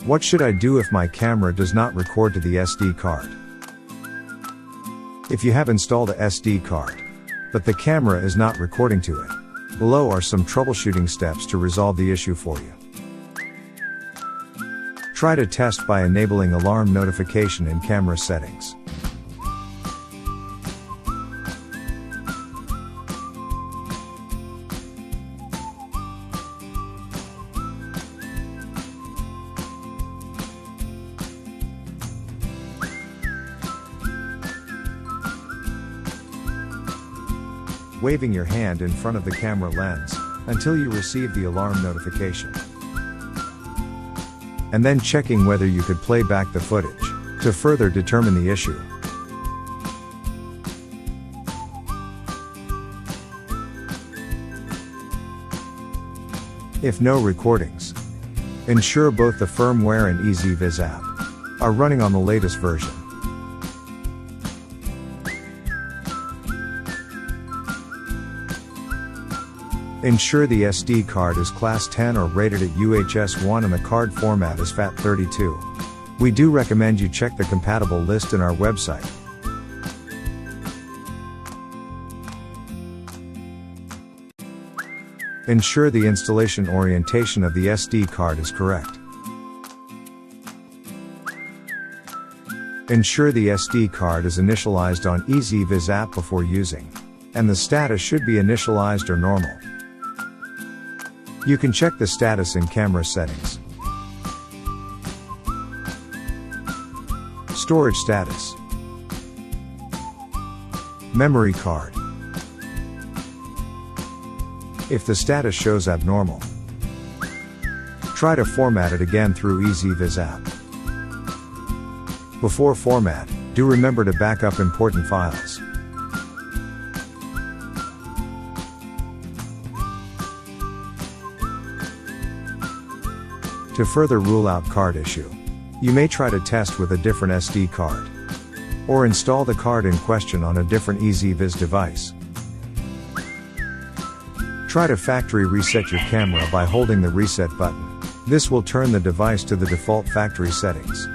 What should I do if my camera does not record to the SD card? If you have installed a SD card, but the camera is not recording to it, below are some troubleshooting steps to resolve the issue for you. Try to test by enabling alarm notification in camera settings. Waving your hand in front of the camera lens until you receive the alarm notification. And then checking whether you could play back the footage to further determine the issue. If no recordings, ensure both the firmware and EZVIZ app are running on the latest version. Ensure the SD card is class 10 or rated at UHS 1 and the card format is FAT32. We do recommend you check the compatible list in our website. Ensure the installation orientation of the SD card is correct. Ensure the SD card is initialized on EZVIZ app before using, and the status should be initialized or normal. You can check the status in camera settings. Storage status. Memory card. If the status shows abnormal, try to format it again through EZVIZ app. Before format, do remember to back up important files. To further rule out card issue, you may try to test with a different SD card, or install the card in question on a different EZVIZ device. Try to factory reset your camera by holding the reset button. This will turn the device to the default factory settings,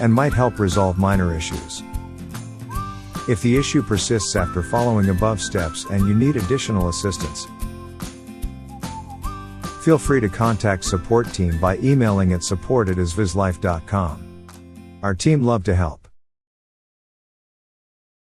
and might help resolve minor issues. If the issue persists after following above steps and you need additional assistance, feel free to contact support team by emailing at support@ezvizlife.com. Our team love to help.